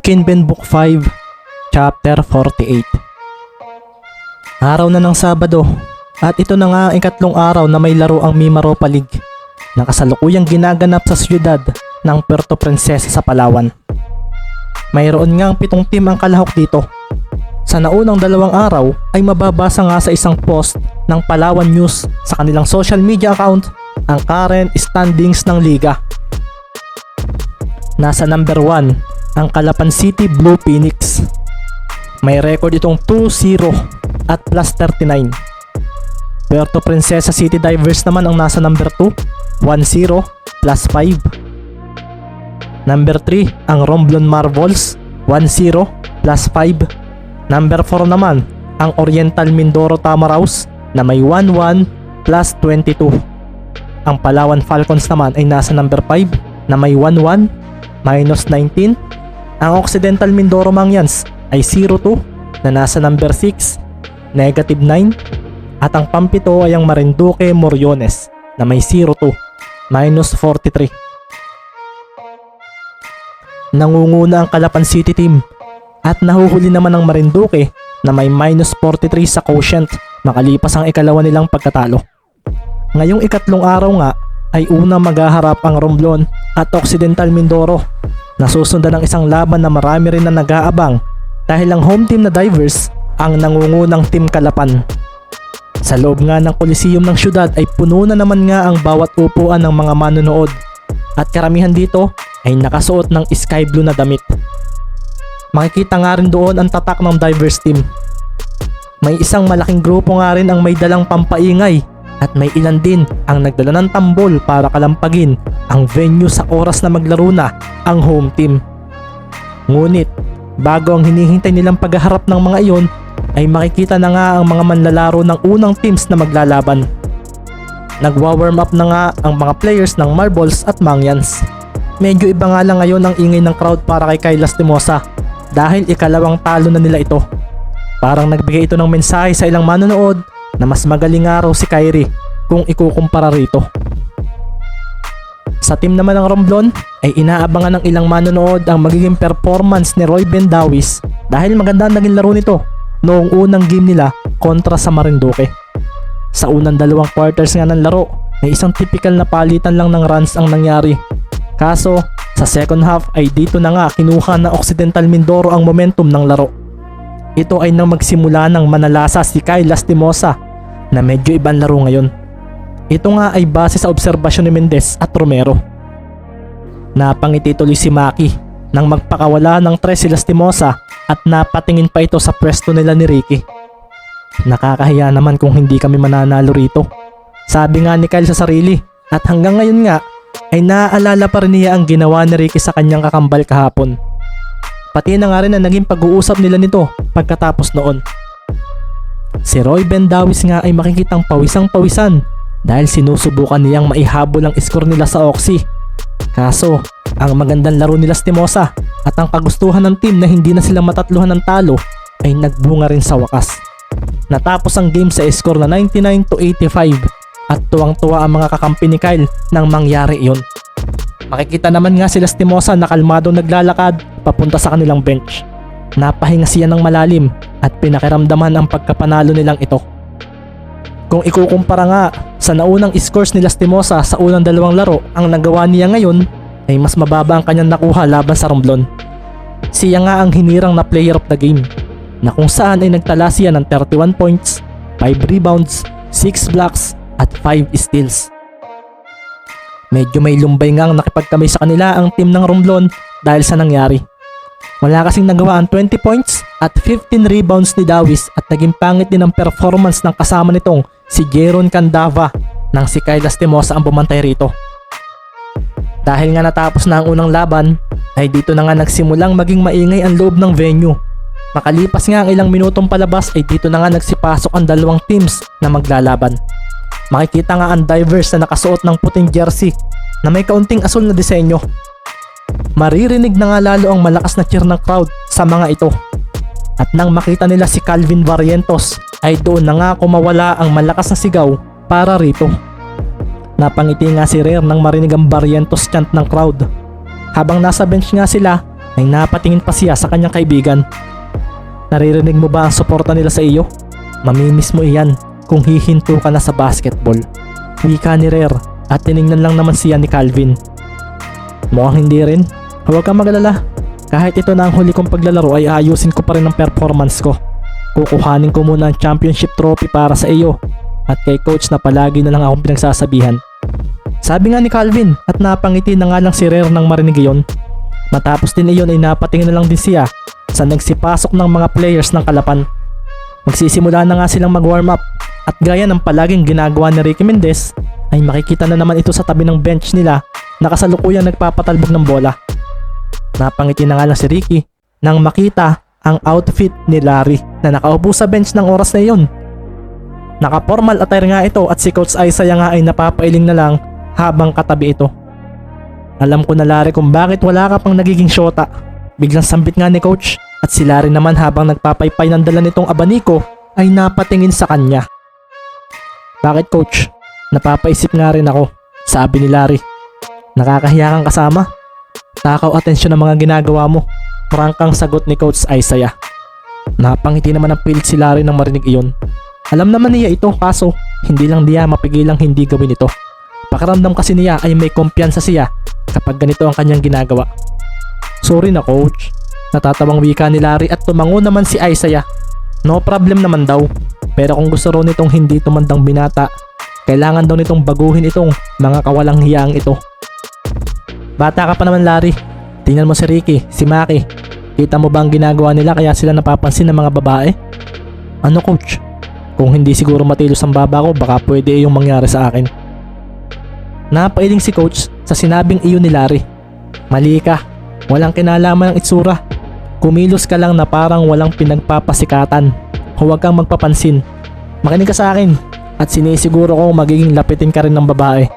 Kinben Book 5, Chapter 48. Araw na ng Sabado at ito na nga ang ikatlong araw na may laro ang Mimaropa League na kasalukuyang ginaganap sa siyudad ng Puerto Princesa sa Palawan. Mayroon ngang 7 team ang kalahok dito. Sa naunang 2 araw ay mababasa nga sa isang post ng Palawan News sa kanilang social media account ang current standings ng liga. Nasa number 1 ang Calapan City Blue Phoenix. May record itong 2-0 at plus 39. Puerto Princesa City Divers naman ang nasa number 2, 1-0 plus 5. Number 3 ang Romblon Marvels, 1-0 plus 5. Number 4 naman ang Oriental Mindoro Tamaraws na may 1-1 plus 22. Ang Palawan Falcons naman ay nasa number 5 na may 1-1 minus 19. Ang Occidental Mindoro Mangyans ay 0-2 na nasa number 6, negative 9. At ang pampito ay ang Marinduque Moriones na may 0-2, minus 43. Nangunguna ang Calapan City team at nahuhuli naman ang Marinduque na may minus 43 sa quotient makalipas ang ikalawa nilang pagkatalo. Ngayong ikatlong araw nga ay una maghaharap ang Romblon at Occidental Mindoro. Nasusundan ng isang laban na marami rin na nag-aabang dahil ang home team na Divers ang nangungunang Team Calapan. Sa loob nga ng Coliseum ng syudad ay puno na naman nga ang bawat upuan ng mga manonood at karamihan dito ay nakasuot ng sky blue na damit. Makikita nga rin doon ang tatak ng Divers team. May isang malaking grupo nga rin ang may dalang pampaingay at may ilan din ang nagdala ng tambol para kalampagin ang venue sa oras na maglaro na ang home team. Ngunit bago ang hinihintay nilang paghaharap ng mga iyon ay makikita na nga ang mga manlalaro ng unang teams na maglalaban. Nagwa-warm up na nga ang mga players ng Marbles at Mangyans. Medyo iba nga lang ngayon ang ingay ng crowd para kay Kyle Lastimosa dahil ikalawang talo na nila ito. Parang nagbigay ito ng mensahe sa ilang manonood na mas magaling nga raw si Kyrie kung ikukumpara rito. Sa team naman ng Romblon ay inaabangan ng ilang manonood ang magiging performance ni Roy Bendawis dahil maganda ang naging laro nito noong unang game nila kontra sa Marinduque. Sa unang 2 quarters nga ng laro ay isang typical na palitan lang ng runs ang nangyari. Kaso sa second half ay dito na nga kinuha na Occidental Mindoro ang momentum ng laro. Ito ay nang magsimula ng manalasa si Kyle Lastimosa na medyo ibang laro ngayon. Ito nga ay base sa obserbasyon ni Mendez at Romero. Napangiti tuloy si Maki nang magpakawala ng 3 si Lastimosa at napatingin pa ito sa pwesto nila ni Ricky. Nakakahiya naman kung hindi kami mananalo rito, sabi nga ni Kyle sa sarili, at hanggang ngayon nga ay naaalala pa rin niya ang ginawa ni Ricky sa kanyang kakambal kahapon. Pati na nga rin ang naging pag-uusap nila nito pagkatapos noon. Si Roy Bendawis nga ay makikitang pawisang-pawisan dahil sinusubukan niyang maihabol ang score nila sa Oxy. Kaso, ang magandang laro nila Lastimosa at ang kagustuhan ng team na hindi na sila matatluhan ng talo ay nagbunga rin sa wakas. Natapos ang game sa score na 99-85 at tuwang-tuwa ang mga kakampi ni Kyle nang mangyari iyon. Makikita naman nga si Lastimosa na kalmado naglalakad papunta sa kanilang bench. Napahinga siya ng malalim at pinakiramdaman ang pagkapanalo nilang ito. Kung ikukumpara nga sa naunang scores ni Lastimosa sa unang 2 laro, ang nagawa niya ngayon ay mas mababa ang kanyang nakuha laban sa Romblon. Siya nga ang hinirang na player of the game na kung saan ay nagtala siya ng 31 points, 5 rebounds, 6 blocks at 5 steals. Medyo may lumbay ngang nakipagkamay sa kanila ang team ng Romblon dahil sa nangyari. Wala kasing nagawa ang 20 points at 15 rebounds ni Dawis at naging pangit din ang performance ng kasama nitong si Jeron Candava nang si Kyle Lastimosa ang bumantay rito. Dahil nga natapos na ang unang laban ay dito na nga nagsimulang maging maingay ang loob ng venue. Makalipas nga ang ilang minutong palabas ay dito na nga nagsipasok ang 2 teams na maglalaban. Makikita nga ang Divers na nakasuot ng puting jersey na may kaunting asul na disenyo. Maririnig na nga lalo ang malakas na cheer ng crowd sa mga ito. At nang makita nila si Calvin Barrientos ay doon na nga kumawala ang malakas na sigaw para rito. Napangiti nga si Rare nang marinig ang Barrientos chant ng crowd. Habang nasa bench nga sila ay napatingin pa siya sa kanyang kaibigan. Naririnig mo ba ang suporta nila sa iyo? Mamimiss mo iyan kung hihinto ka na sa basketball. Wika ni Rare at tiningnan lang naman siya ni Calvin. Mukhang hindi rin. Huwag kang magalala. Kahit ito na ang huli kong paglalaro ay ayusin ko pa rin ang performance ko. Kukuhanin ko muna ang championship trophy para sa iyo at kay coach na palagi na lang akong pinagsasabihan. Sabi nga ni Calvin at napangiti na nga lang si Rare nang marinig iyon. Matapos din iyon ay napatingin na lang din siya sa nagsipasok ng mga players ng Kalapan. Magsisimula na nga silang mag-warm up at gaya ng palaging ginagawa ni Ricky Mendez ay makikita na naman ito sa tabi ng bench nila na kasalukuyang nagpapatalbog ng bola. Napangiti na nga lang si Ricky nang makita ang outfit ni Larry na nakaupo sa bench ng oras na iyon. Naka-formal attire nga ito at si Coach Isaiah nga ay napapailing na lang habang katabi ito. Alam ko na Larry kung bakit wala ka pang nagiging syota. Biglang sambit nga ni Coach at si Larry naman habang nagpapaypay ng dala nitong abaniko ay napatingin sa kanya. Bakit Coach? Napapaisip nga rin ako, sabi ni Larry. Nakakahiya kang kasama? Takaw atensyon ng mga ginagawa mo, prangkang sagot ni Coach Isaiah. Napangiti naman ang pilit si Larry nang marinig iyon. Alam naman niya ito kaso hindi lang niya mapigilang hindi gawin ito. Pakiramdam kasi niya ay may kumpiyansa siya kapag ganito ang kanyang ginagawa. Sorry na Coach. Natatawang wika ni Larry at tumango naman si Isaiah. No problem naman daw. Pero kung gusto raw nitong hindi tumandang binata, kailangan daw nitong baguhin itong mga kawalang hiyaang ito. Bata ka pa naman Larry. Tingnan mo si Ricky, si Maki. Kita mo ba ang ginagawa nila kaya sila napapansin ng mga babae? Ano Coach? Kung hindi siguro matilos ang baba ko baka pwede yung mangyari sa akin. Napailing si Coach sa sinabing iyon ni Larry. Mali ka. Walang kinalaman ang itsura. Kumilos ka lang na parang walang pinagpapasikatan. Huwag kang magpapansin. Makinig ka sa akin at sinisiguro ko magiging lapitin ka rin ng babae.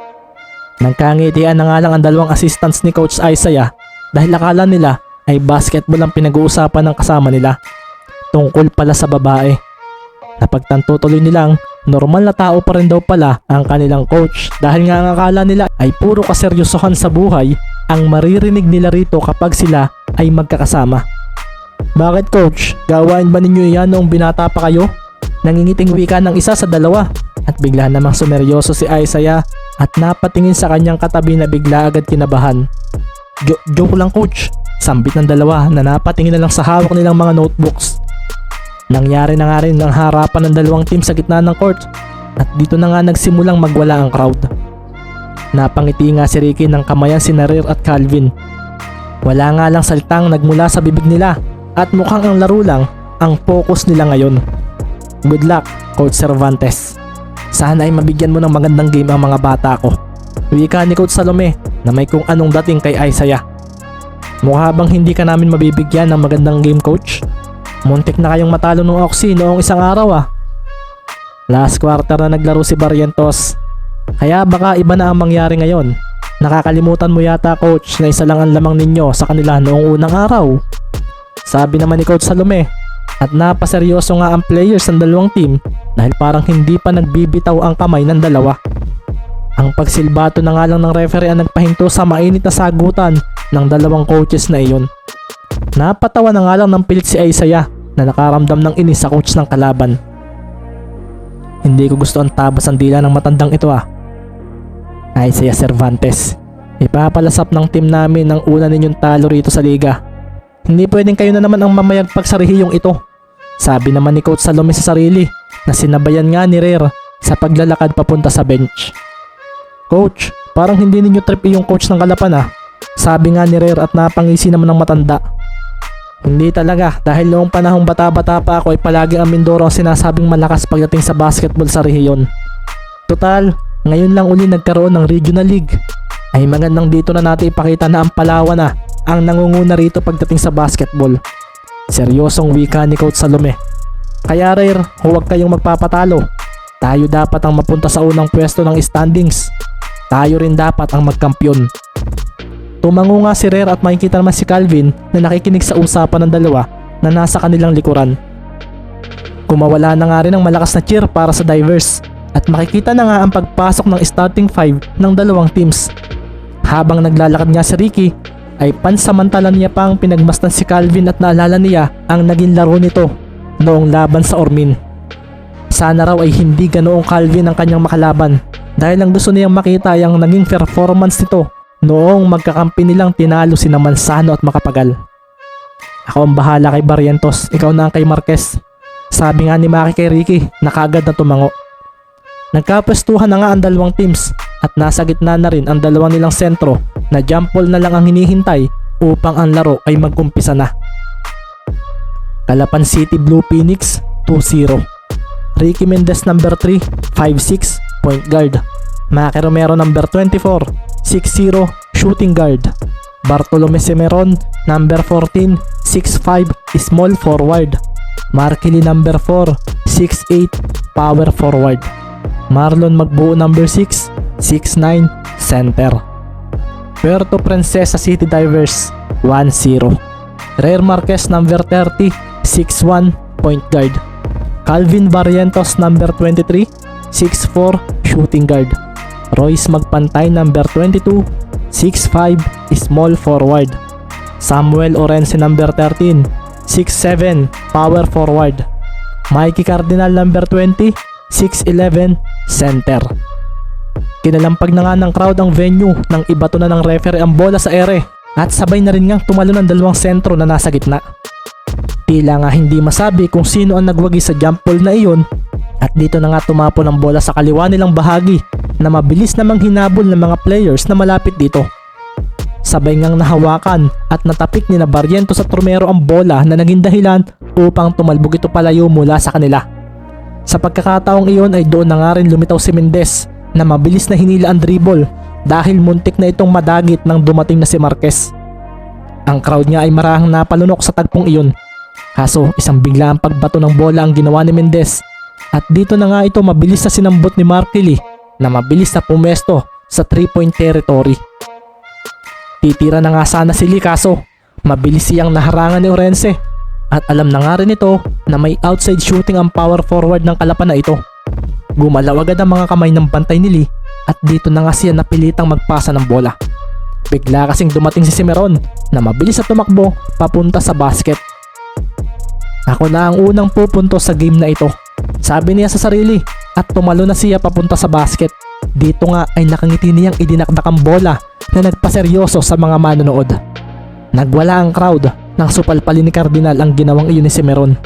Nagkangitian na nga lang ang dalawang assistants ni Coach Isaiah dahil akala nila ay basketball ang pinag-uusapan ng kasama nila. Tungkol pala sa babae. Napagtanto tuloy nilang normal na tao pa rin daw pala ang kanilang coach dahil nga ang akala nila ay puro kaseryosohan sa buhay ang maririnig nila rito kapag sila ay magkakasama. Bakit Coach? Gawain ba ninyo yan noong binata pa kayo? Nangingiting wika ng isa sa dalawa at bigla namang sumeryoso si Isaiah at napatingin sa kanyang katabi na bigla agad kinabahan. Joke lang Coach, sambit ng dalawa na napatingin na lang sa hawak nilang mga notebooks. Nangyari na nga rin ang harapan ng dalawang team sa gitna ng court at dito na nga nagsimulang magwala ang crowd. Napangiti nga si Ricky ng kamayan si Rare at Calvin. Wala nga lang salitang nagmula sa bibig nila at mukhang ang laro lang ang focus nila ngayon. Good luck, Coach Cervantes. Sana ay mabigyan mo ng magandang game ang mga bata ko. Wika ni Coach Salome na may kung anong dating kay Isaiah. Mukha bang hindi ka namin mabibigyan ng magandang game Coach? Muntik na kayong matalo ng Oxy noong isang araw ah. Last quarter na naglaro si Barrientos. Kaya baka iba na ang mangyari ngayon. Nakakalimutan mo yata Coach na isa lang ang lamang ninyo sa kanila noong unang araw. Sabi naman ni Coach Salome at napaseryoso nga ang players ng dalawang team dahil parang hindi pa nagbibitaw ang kamay ng dalawa. Ang pagsilbato na nga lang ng referee ang nagpahinto sa mainit na sagutan ng dalawang coaches na iyon. Napatawa na nga lang ng pilit si Isaiah na nakaramdam ng inis sa coach ng kalaban. Hindi ko gusto ang tabas ang dila ng matandang ito ah. Isaiah Cervantes, ipapalasap ng team namin ang una ninyong talo rito sa liga. Hindi pwedeng kayo na naman ang mamayagpag sa rehiyong ito. Sabi naman ni Coach Salome sa sarili na sinabayan nga ni Rare sa paglalakad papunta sa bench. Coach, parang hindi ninyo trip yung coach ng Kalapan ah. Sabi nga ni Rare at napangisi naman ng matanda. Hindi talaga dahil noong panahong bata-bata pa ako ay palagi ang Mindoro ang sinasabing malakas pagdating sa basketball sa rehiyon. Total, ngayon lang uli nagkaroon ng regional league. Ay magandang dito na natin ipakita na ang Palawan na ang nangunguna rito pagdating sa basketball. Seryosong wika ni Coach Salome. Kaya Rare, huwag kayong magpapatalo. Tayo dapat ang mapunta sa unang pwesto ng standings. Tayo rin dapat ang magkampiyon. Tumango nga si Rare at makikita naman si Calvin na nakikinig sa usapan ng dalawa na nasa kanilang likuran. Kumawala na nga rin ang malakas na cheer para sa Divers at makikita na nga ang pagpasok ng starting 5 ng dalawang teams. Habang naglalakad nga si Ricky ay pansamantala niya pang pinagmasdan si Calvin at naalala niya ang naging laro nito noong laban sa Ormin. Sana raw ay hindi ganoong Calvin ang kanyang makalaban dahil ang gusto niyang makita ay ang naging performance nito noong magkakampi nilang tinalo sina Manzano at Macapagal. Ako ang bahala kay Barrientos, ikaw na ang kay Marquez. Sabi nga ni Maki kay Ricky na kaagad na tumango. Nagkapwestuhan na nga ang dalawang teams at nasa gitna na rin ang dalawang nilang sentro na jump ball na lang ang hinihintay upang ang laro ay mag-umpisa na. Calapan City Blue Phoenix 2-0. Ricky Mendez number 3, 5'6", point guard. Maki Romero number 24, 6'0", shooting guard. Bartolome Semeron number 14, 6'5", small forward. Markili number 4, 6'8", power forward. Marlon Magbuo number 6, 6'9", center. Puerto Princesa City Divers 1-0. Rare Marquez number 30, 6'1", point guard. Calvin Barrientos number 23, 6'4", shooting guard. Royce Magpantay number 22, 6'5", small forward. Samuel Orense number 13, 6'7", power forward. Mikey Cardinal number 20, 6'11", center. Kinalampag na nga ng crowd ang venue nang ibato na ng referee ang bola sa ere at sabay na rin ngang tumalo ng dalawang sentro na nasa gitna. Tila nga hindi masabi kung sino ang nagwagi sa jump ball na iyon at dito na nga tumapon ang bola sa kaliwa nilang bahagi na mabilis namang hinabol ng mga players na malapit dito. Sabay ngang nahawakan at natapik ni na Barrientos at Romero ang bola na naging dahilan upang tumalbog ito palayo mula sa kanila. Sa pagkakataong iyon ay doon na nga rin lumitaw si Mendez na mabilis na hinila ang dribble dahil muntik na itong madagit nang dumating na si Marquez. Ang crowd niya ay marahang napalunok sa tagpong iyon. Kaso isang biglaang pagbato ng bola ang ginawa ni Mendez at dito na nga ito mabilis na sinambot ni Markili na mabilis na pumesto sa 3-point territory. Titira na nga sana si Lee kaso mabilis siyang naharangan ni Orense at alam na nga rin ito na may outside shooting ang power forward ng Calapan na ito. Gumalaw agad ang mga kamay ng bantay ni Lee at dito na nga siya napilitang magpasa ng bola. Bigla kasing dumating si Semeron na mabilis na tumakbo papunta sa basket. Ako na ang unang pupunto sa game na ito, sabi niya sa sarili at tumalo na siya papunta sa basket. Dito nga ay nakangiti niyang idinakdak ang bola na nagpaseryoso sa mga manonood. Nagwala ang crowd nang supalpalin ni Cardinal ang ginawang iyon ni Semeron.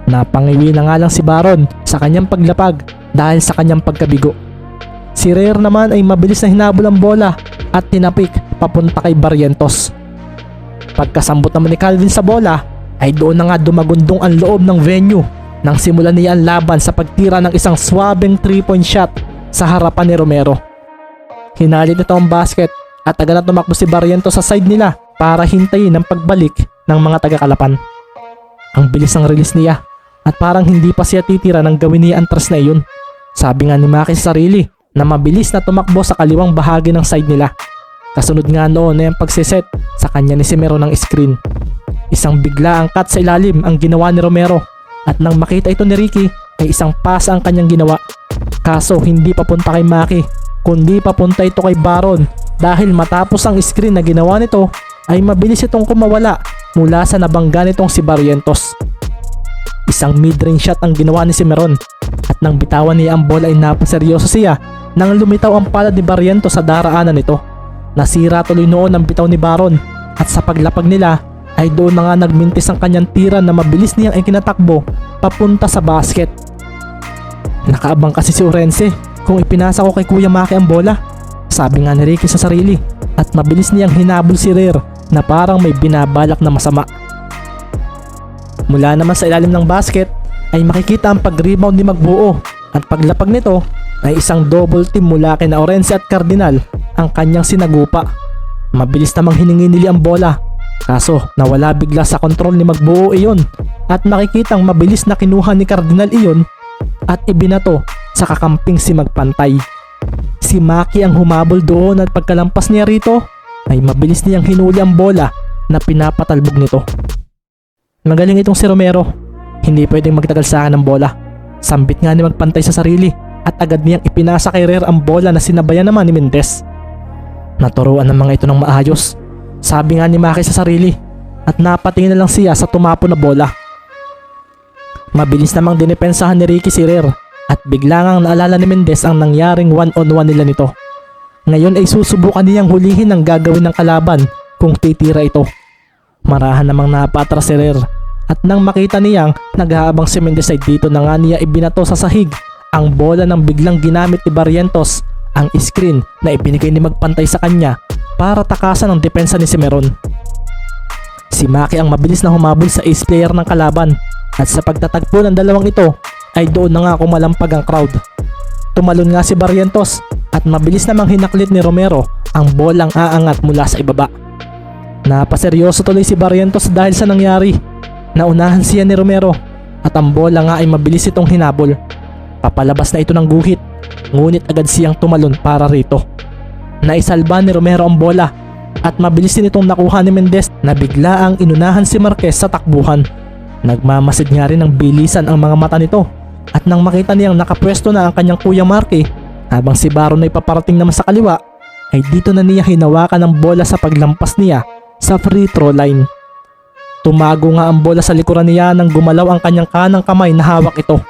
Napangiwi na nga lang si Baron sa kanyang paglapag dahil sa kanyang pagkabigo. Si Rare naman ay mabilis na hinabol ang bola at tinapik papunta kay Barrientos. Pagkasambot naman ni Calvin sa bola ay doon na nga dumagundong ang loob ng venue nang simulan niya ang laban sa pagtira ng isang swabeng 3-point shot sa harapan ni Romero. Hinalit ito ang basket at agad na tumakbo si Barrientos sa side nila para hintayin ang pagbalik ng mga taga-Calapan. Ang bilis ng release niya at parang hindi pa siya titira nang gawin niya ang tras na iyon. Sabi nga ni Maki sa sarili na mabilis na tumakbo sa kaliwang bahagi ng side nila. Kasunod nga noon ay ang pagsiset sa kanya ni Semeron ng screen. Isang bigla ang cut sa ilalim ang ginawa ni Romero at nang makita ito ni Ricky ay isang pasa ang kanyang ginawa. Kaso hindi papunta kay Maki kundi papunta ito kay Baron dahil matapos ang screen na ginawa nito ay mabilis itong kumawala mula sa nabangga nitong si Barrientos. Isang mid-range shot ang ginawa ni Semeron at nang bitawan niya ang bola ay napaseryoso siya nang lumitaw ang palad ni Barrientos sa daraanan nito. Nasira tuloy noon ang bitaw ni Baron at sa paglapag nila ay doon na nga nagmintis ang kanyang tira na mabilis niyang ikinatakbo papunta sa basket. Nakaabang kasi si Orense kung ipinasa ko kay Kuya Maki ang bola, sabi nga ni Ricky sa sarili at mabilis niyang hinabol si Rare na parang may binabalak na masama. Mula naman sa ilalim ng basket ay makikita ang pag-rebound ni Magbuo at paglapag nito ay isang double team mula kina Orense at Cardinal ang kanyang sinagupa. Mabilis namang hiningi nili ang bola kaso nawala bigla sa kontrol ni Magbuo iyon at makikitang mabilis na kinuha ni Cardinal iyon at ibinato sa kakamping si Magpantay. Si Maki ang humabol doon at pagkalampas niya rito ay mabilis niyang hinuli ang bola na pinapatalbog nito. Magaling itong si Romero, hindi pwedeng magtagal sa akin ng bola. Sambit nga ni Magpantay sa sarili at agad niyang ipinasa kay Rare ang bola na sinabayan naman ni Mendez. Naturuan ng mga ito ng maayos. Sabi nga ni Maki sa sarili at napatingin na lang siya sa tumapo na bola. Mabilis namang dinipensahan ni Ricky si Rare at bigla ngang naalala ni Mendez ang nangyaring 1-on-1 nila nito. Ngayon ay susubukan niyang hulihin ang gagawin ng kalaban kung titira ito. Marahan namang napatras si Rare at nang makita niyang naghahabang si Mendez ay dito na nga niya ibinato sa sahig ang bola ng biglang ginamit ni Barrientos ang screen na ibinigay ni Magpantay sa kanya para takasan ang depensa ni Cimarron. Si Maki ang mabilis na humabol sa ace player ng kalaban at sa pagtatagpo ng dalawang ito ay doon na nga kumalampag ang crowd. Tumalon nga si Barrientos at mabilis namang hinaklit ni Romero ang bolang aangat mula sa ibaba. Napaseryoso tuloy si Barrientos dahil sa nangyari. Naunahan siya ni Romero at ang bola nga ay mabilis itong hinabol. Papalabas na ito ng guhit, ngunit agad siyang tumalon para rito. Naisalba ni Romero ang bola at mabilis din itong nakuha ni Mendez na bigla ang inunahan si Marquez sa takbuhan. Nagmamasid nga rin ng bilisan ang mga mata nito at nang makita niyang nakapwesto na ang kanyang kuya Marky habang si Baron ay paparating naman sa kaliwa ay dito na niya hinawakan ang bola sa paglampas niya sa free throw line. Tumago nga ang bola sa likuran niya nang gumalaw ang kanyang kanang kamay na hawak ito.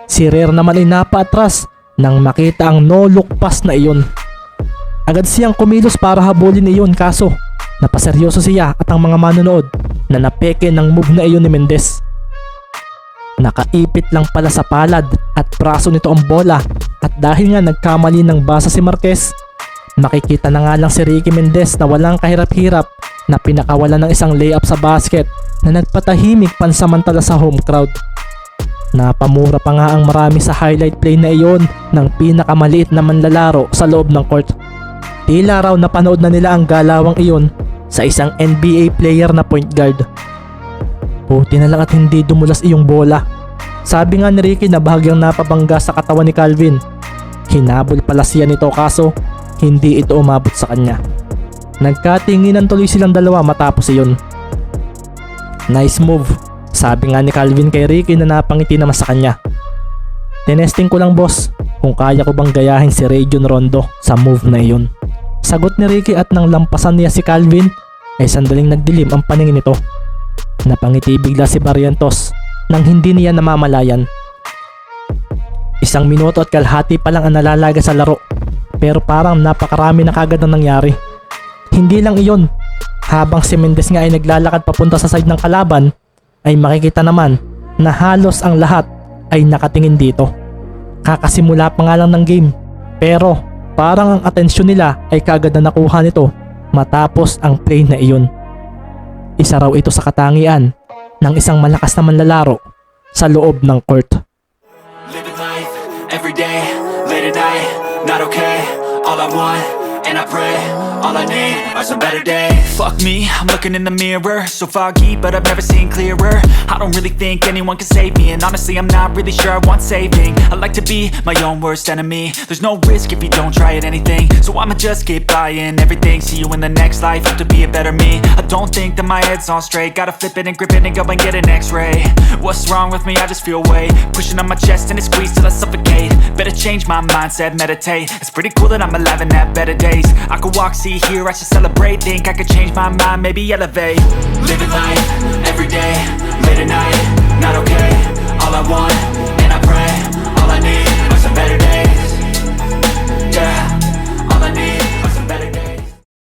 Si Rare naman ay napaatras nang makita ang no look pass na iyon. Agad siyang kumilos para habulin iyon kaso napaseryoso siya at ang mga manonood na napeke ng move na iyon ni Mendez. Nakaipit lang pala sa palad at braso nito ang bola at dahil nga nagkamali ng basa si Marquez, makikita na nga lang si Ricky Mendez na walang kahirap-hirap na pinakawalan ng isang layup sa basket na nagpatahimik pansamantala sa home crowd. Napamura pa nga ang marami sa highlight play na iyon ng pinakamaliit na manlalaro sa loob ng court. Tila raw napanood na nila ang galawang iyon sa isang NBA player na point guard. Buti na lang at hindi dumulas iyong bola. Sabi nga ni Ricky na bahagyang napabangga sa katawan ni Calvin. Hinabol pala siya nito kaso hindi ito umabot sa kanya. Nagkatinginan tuloy silang dalawa matapos iyon. Nice move, sabi nga ni Calvin kay Ricky na napangiti naman sa kanya. Tinesting ko lang boss kung kaya ko bang gayahin si Rajon Rondo sa move na iyon. Sagot ni Ricky at nang lampasan niya si Calvin ay sandaling nagdilim ang paningin nito. Napangiti bigla si Barrientos nang hindi niya namamalayan. 1 minuto at kalahati pa lang ang nalalaga sa laro pero parang napakarami na kagad ang nangyari. Hindi lang iyon, habang si Mendez nga ay naglalakad papunta sa side ng kalaban ay makikita naman na halos ang lahat ay nakatingin dito. Kakasimula pa nga lang ng game pero parang ang atensyon nila ay kaagad na nakuha nito matapos ang play na iyon. Isa raw ito sa katangian ng isang malakas na manlalaro sa loob ng court. Living life, everyday, late at night, not okay. All I want, and I pray, all I need are some better days. Fuck me, I'm looking in the mirror, so foggy, but I've never seen clearer. I don't really think anyone can save me, and honestly I'm not really sure I want saving. I like to be my own worst enemy. There's no risk if you don't try at anything, so I'ma just keep buying everything. See you in the next life, hope to be a better me. I don't think that my head's on straight, gotta flip it and grip it and go and get an x-ray. What's wrong with me? I just feel weight pushing on my chest and it squeezes till I suffocate. Better change my mindset, meditate. It's pretty cool that I'm alive and have better days. I could walk, see, hear, I should celebrate. Think I could change my mind, maybe elevate. Living life, everyday, late at night,